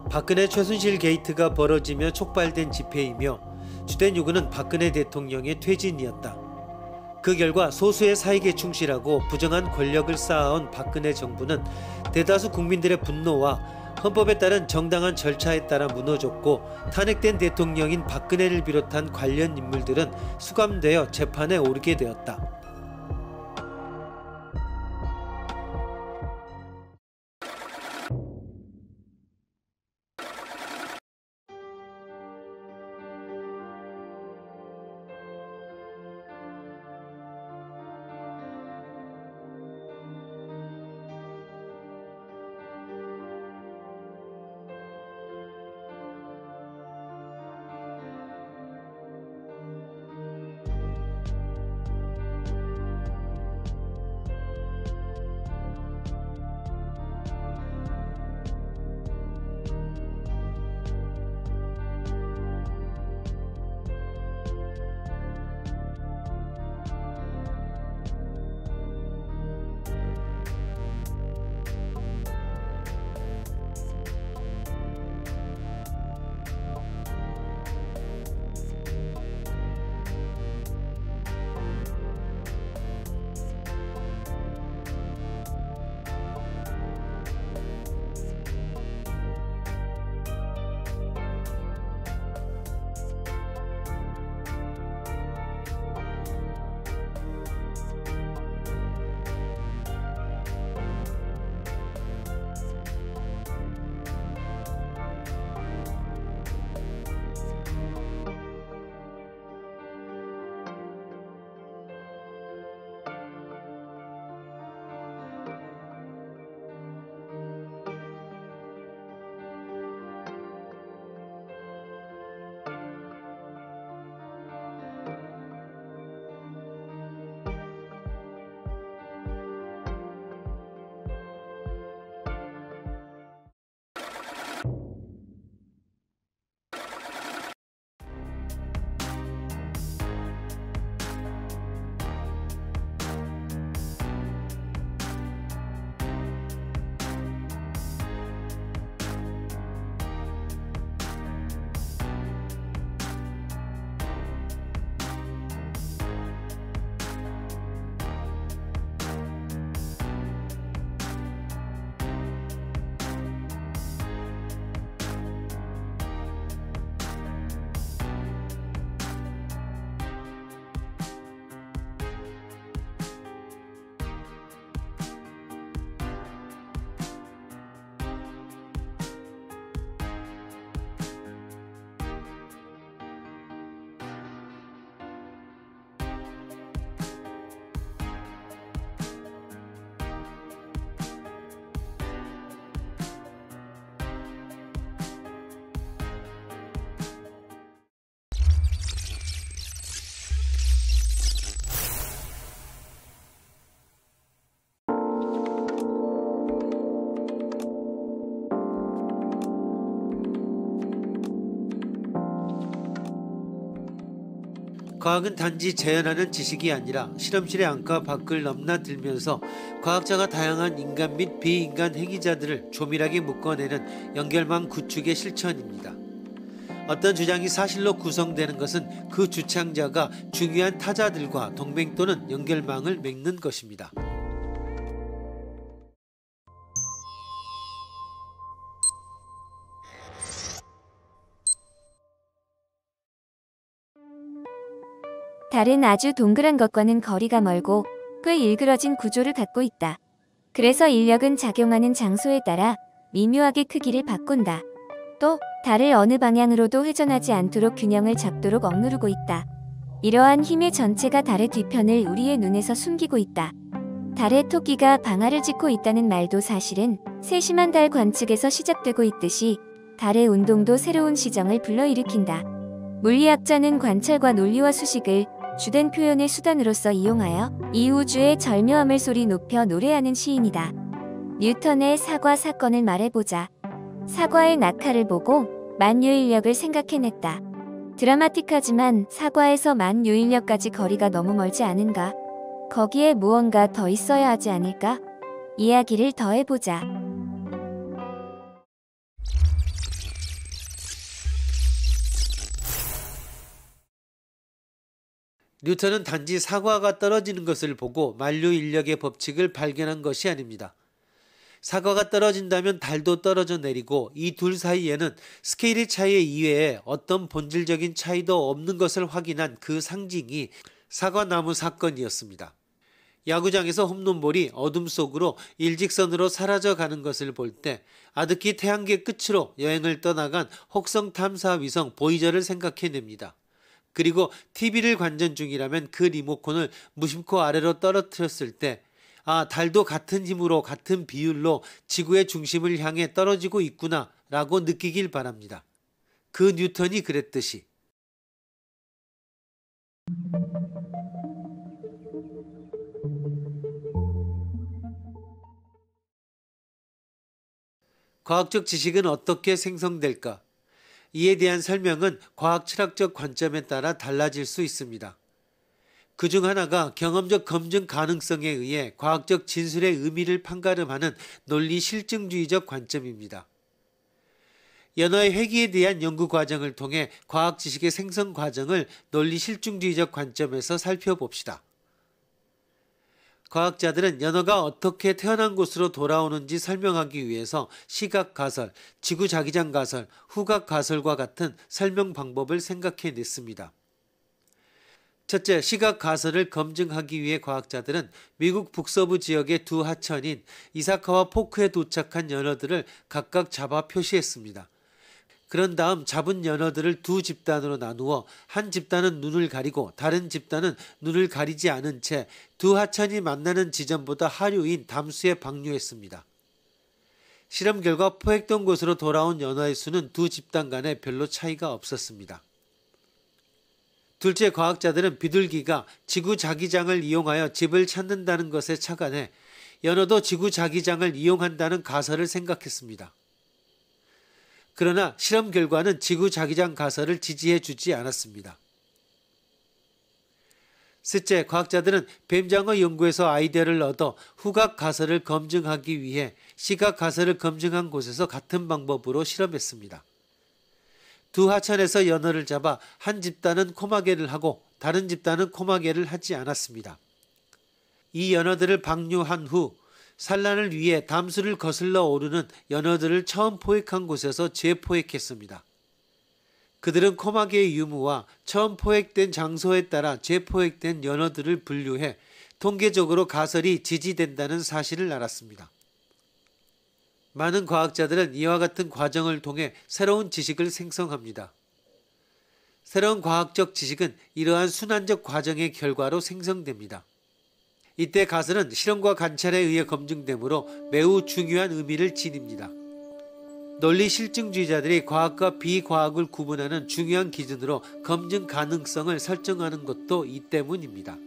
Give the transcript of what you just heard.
박근혜 최순실 게이트가 벌어지며 촉발된 집회이며 주된 요구는 박근혜 대통령의 퇴진이었다. 그 결과 소수의 사익에 충실하고 부정한 권력을 쌓아온 박근혜 정부는 대다수 국민들의 분노와 헌법에 따른 정당한 절차에 따라 무너졌고, 탄핵된 대통령인 박근혜를 비롯한 관련 인물들은 수감되어 재판에 오르게 되었다. 과학은 단지 재현하는 지식이 아니라 실험실의 안과 밖을 넘나들면서 과학자가 다양한 인간 및 비인간 행위자들을 조밀하게 묶어내는 연결망 구축의 실천입니다. 어떤 주장이 사실로 구성되는 것은 그 주창자가 중요한 타자들과 동맹 또는 연결망을 맺는 것입니다. 달은 아주 동그란 것과는 거리가 멀고 꽤 일그러진 구조를 갖고 있다. 그래서 인력은 작용하는 장소에 따라 미묘하게 크기를 바꾼다. 또 달을 어느 방향으로도 회전하지 않도록 균형을 잡도록 억누르고 있다. 이러한 힘의 전체가 달의 뒤편을 우리의 눈에서 숨기고 있다. 달의 토끼가 방아를 찧고 있다는 말도 사실은 세심한 달 관측에서 시작되고 있듯이 달의 운동도 새로운 시정을 불러일으킨다. 물리학자는 관찰과 논리와 수식을 주된 표현의 수단으로서 이용하여 이 우주의 절묘함을 소리 높여 노래하는 시인이다. 뉴턴의 사과 사건을 말해보자. 사과의 낙하를 보고 만유인력을 생각해냈다. 드라마틱하지만 사과에서 만유인력까지 거리가 너무 멀지 않은가? 거기에 무언가 더 있어야 하지 않을까? 이야기를 더 해보자. 뉴턴은 단지 사과가 떨어지는 것을 보고 만류 인력의 법칙을 발견한 것이 아닙니다. 사과가 떨어진다면 달도 떨어져 내리고 이 둘 사이에는 스케일의 차이 이외에 어떤 본질적인 차이도 없는 것을 확인한 그 상징이 사과나무 사건이었습니다. 야구장에서 홈런볼이 어둠 속으로 일직선으로 사라져가는 것을 볼 때 아득히 태양계 끝으로 여행을 떠나간 혹성 탐사 위성 보이저를 생각해냅니다. 그리고 TV를 관전 중이라면 그 리모컨을 무심코 아래로 떨어뜨렸을 때 달도 같은 힘으로 같은 비율로 지구의 중심을 향해 떨어지고 있구나 라고 느끼길 바랍니다. 그 뉴턴이 그랬듯이. 과학적 지식은 어떻게 생성될까? 이에 대한 설명은 과학 철학적 관점에 따라 달라질 수 있습니다. 그중 하나가 경험적 검증 가능성에 의해 과학적 진술의 의미를 판가름하는 논리 실증주의적 관점입니다. 연어의 회귀에 대한 연구 과정을 통해 과학 지식의 생성 과정을 논리 실증주의적 관점에서 살펴봅시다. 과학자들은 연어가 어떻게 태어난 곳으로 돌아오는지 설명하기 위해서 시각 가설, 지구 자기장 가설, 후각 가설과 같은 설명 방법을 생각해냈습니다. 첫째, 시각 가설을 검증하기 위해 과학자들은 미국 북서부 지역의 두 하천인 이사카와 포크에 도착한 연어들을 각각 잡아 표시했습니다. 그런 다음 잡은 연어들을 두 집단으로 나누어 한 집단은 눈을 가리고 다른 집단은 눈을 가리지 않은 채 두 하천이 만나는 지점보다 하류인 담수에 방류했습니다. 실험 결과 포획된 곳으로 돌아온 연어의 수는 두 집단 간에 별로 차이가 없었습니다. 둘째, 과학자들은 비둘기가 지구 자기장을 이용하여 집을 찾는다는 것에 착안해 연어도 지구 자기장을 이용한다는 가설을 생각했습니다. 그러나 실험 결과는 지구 자기장 가설을 지지해 주지 않았습니다. 셋째, 과학자들은 뱀장어 연구에서 아이디어를 얻어 후각 가설을 검증하기 위해 시각 가설을 검증한 곳에서 같은 방법으로 실험했습니다. 두 하천에서 연어를 잡아 한 집단은 코마개를 하고 다른 집단은 코마개를 하지 않았습니다. 이 연어들을 방류한 후 산란을 위해 담수를 거슬러 오르는 연어들을 처음 포획한 곳에서 재포획했습니다. 그들은 코마개의 유무와 처음 포획된 장소에 따라 재포획된 연어들을 분류해 통계적으로 가설이 지지된다는 사실을 알았습니다. 많은 과학자들은 이와 같은 과정을 통해 새로운 지식을 생성합니다. 새로운 과학적 지식은 이러한 순환적 과정의 결과로 생성됩니다. 이때 가설은 실험과 관찰에 의해 검증되므로 매우 중요한 의미를 지닙니다. 논리 실증주의자들이 과학과 비과학을 구분하는 중요한 기준으로 검증 가능성을 설정하는 것도 이 때문입니다.